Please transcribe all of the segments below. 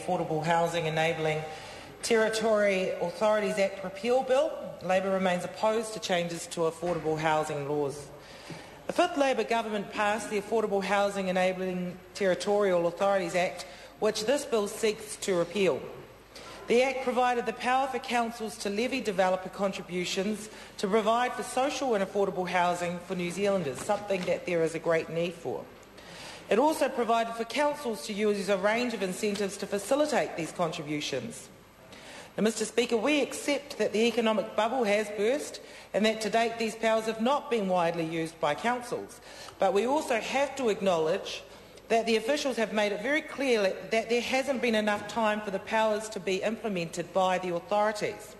Affordable Housing Enabling Territory Authorities Act repeal bill, Labor remains opposed to changes to affordable housing laws. The fifth Labor government passed the Affordable Housing Enabling Territorial Authorities Act, which this bill seeks to repeal. The Act provided the power for councils to levy developer contributions to provide for social and affordable housing for New Zealanders, something that there is a great need for. It also provided for councils to use a range of incentives to facilitate these contributions. Now, Mr Speaker, we accept that the economic bubble has burst and that to date these powers have not been widely used by councils, but we also have to acknowledge that the officials have made it very clear that there hasn't been enough time for the powers to be implemented by the authorities.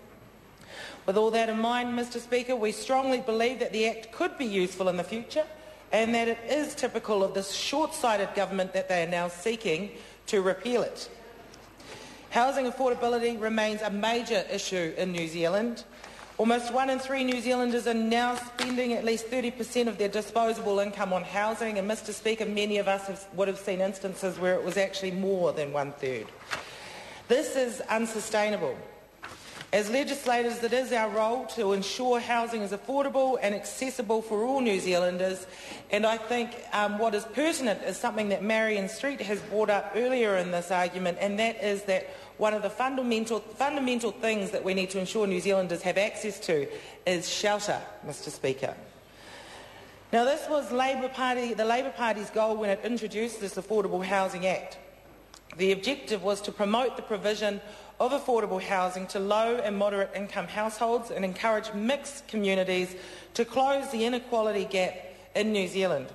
With all that in mind, Mr Speaker, we strongly believe that the Act could be useful in the future and that it is typical of this short-sighted government that they are now seeking to repeal it. Housing affordability remains a major issue in New Zealand. Almost 1 in 3 New Zealanders are now spending at least 30% of their disposable income on housing, and Mr Speaker, many of us would have seen instances where it was actually more than 1/3. This is unsustainable. As legislators, it is our role to ensure housing is affordable and accessible for all New Zealanders, and I think what is pertinent is something that Marion Street has brought up earlier in this argument, and that is that one of the fundamental things that we need to ensure New Zealanders have access to is shelter, Mr Speaker. Now, this was the Labor Party's goal when it introduced this Affordable Housing Act. The objective was to promote the provision of affordable housing to low and moderate income households and encourage mixed communities to close the inequality gap in New Zealand.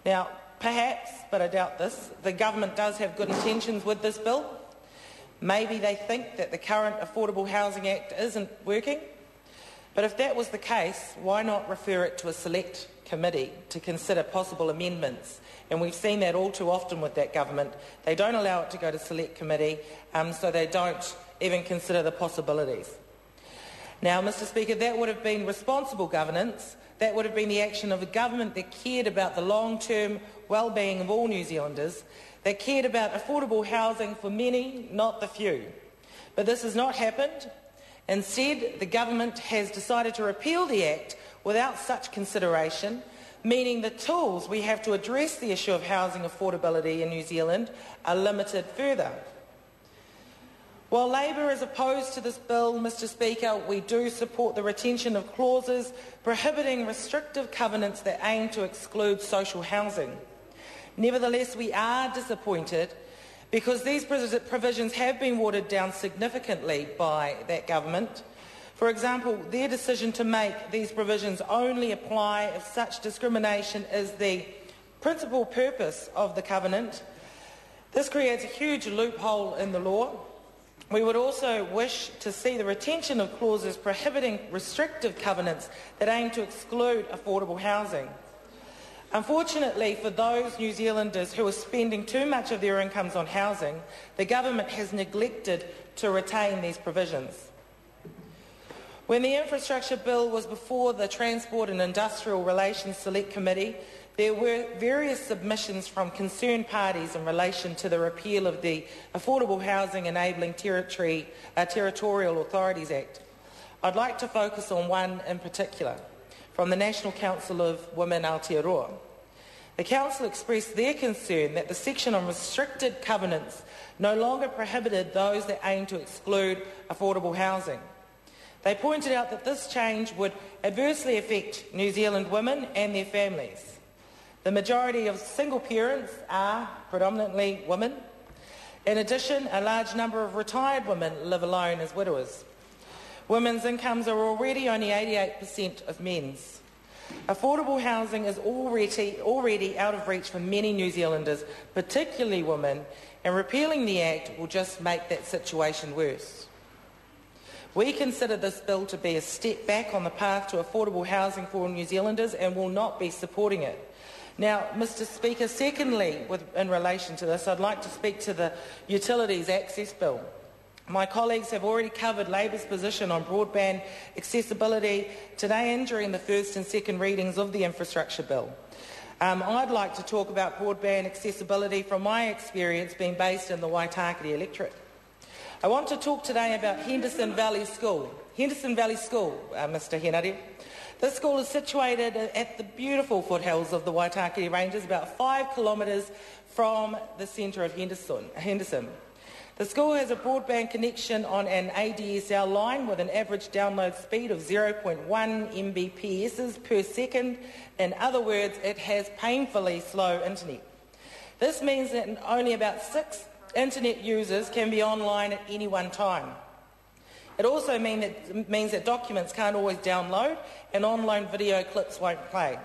Now, perhaps, but I doubt this, the government does have good intentions with this bill. Maybe they think that the current Affordable Housing Act isn't working. But if that was the case, why not refer it to a select committee to consider possible amendments? And we've seen that all too often with that government. They don't allow it to go to select committee, so they don't even consider the possibilities. Now, Mr Speaker, that would have been responsible governance. That would have been the action of a government that cared about the long-term well-being of all New Zealanders, that cared about affordable housing for many, not the few. But this has not happened. Instead, the government has decided to repeal the Act without such consideration, meaning the tools we have to address the issue of housing affordability in New Zealand are limited further. While Labor is opposed to this bill, Mr Speaker, we do support the retention of clauses prohibiting restrictive covenants that aim to exclude social housing. Nevertheless, we are disappointed because these provisions have been watered down significantly by that government. For example, their decision to make these provisions only apply if such discrimination is the principal purpose of the covenant. This creates a huge loophole in the law. We would also wish to see the retention of clauses prohibiting restrictive covenants that aim to exclude affordable housing. Unfortunately, for those New Zealanders who are spending too much of their incomes on housing, the government has neglected to retain these provisions. When the infrastructure bill was before the Transport and Industrial Relations Select Committee, there were various submissions from concerned parties in relation to the repeal of the Affordable Housing Enabling Territorial Authorities Act. I'd like to focus on one in particular, from the National Council of Women Aotearoa. The Council expressed their concern that the section on restricted covenants no longer prohibited those that aim to exclude affordable housing. They pointed out that this change would adversely affect New Zealand women and their families. The majority of single parents are predominantly women. In addition, a large number of retired women live alone as widowers. Women's incomes are already only 88% of men's. Affordable housing is already out of reach for many New Zealanders, particularly women, and repealing the Act will just make that situation worse. We consider this bill to be a step back on the path to affordable housing for all New Zealanders and will not be supporting it. Now, Mr Speaker, secondly, in relation to this, I'd like to speak to the Utilities Access Bill. My colleagues have already covered Labor's position on broadband accessibility today and during the first and second readings of the infrastructure bill. I'd like to talk about broadband accessibility from my experience being based in the Waitakere electorate. I want to talk today about Henderson Valley School. Henderson Valley School, Mr. Henare. This school is situated at the beautiful foothills of the Waitakere Ranges, about 5 kilometres from the centre of Henderson. The school has a broadband connection on an ADSL line with an average download speed of 0.1 Mbps per second. In other words, it has painfully slow internet. This means that only about 6 internet users can be online at any one time. It also means that documents can't always download and online video clips won't play.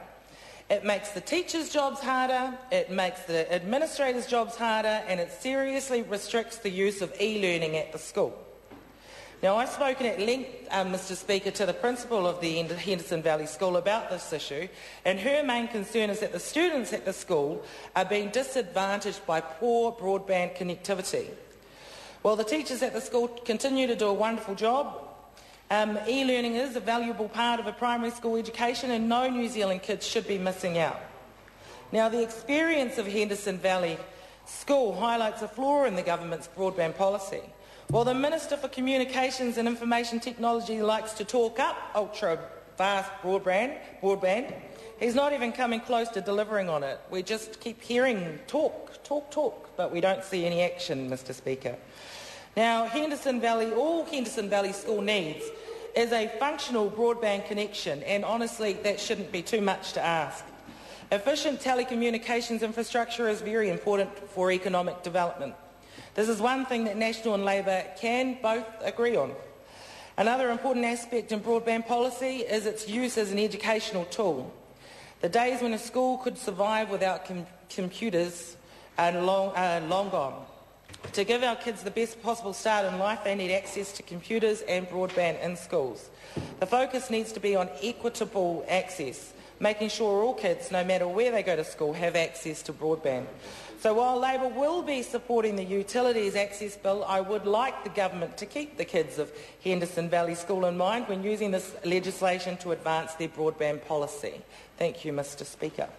It makes the teachers' jobs harder, it makes the administrators' jobs harder, and it seriously restricts the use of e-learning at the school. Now, I've spoken at length, Mr. Speaker, to the principal of the Henderson Valley School about this issue, and her main concern is that the students at the school are being disadvantaged by poor broadband connectivity. While the teachers at the school continue to do a wonderful job, e-learning is a valuable part of a primary school education and no New Zealand kids should be missing out. Now, the experience of Henderson Valley School highlights a flaw in the government's broadband policy. While the Minister for Communications and Information Technology likes to talk up ultra-fast broadband, he's not even coming close to delivering on it. We just keep hearing talk, but we don't see any action, Mr. Speaker. Now, all Henderson Valley School needs is a functional broadband connection, and honestly, that shouldn't be too much to ask. Efficient telecommunications infrastructure is very important for economic development. This is one thing that National and Labor can both agree on. Another important aspect in broadband policy is its use as an educational tool. The days when a school could survive without computers are long gone. To give our kids the best possible start in life, they need access to computers and broadband in schools. The focus needs to be on equitable access, making sure all kids, no matter where they go to school, have access to broadband. So while Labor will be supporting the Utilities Access Bill, I would like the government to keep the kids of Henderson Valley School in mind when using this legislation to advance their broadband policy. Thank you, Mr. Speaker.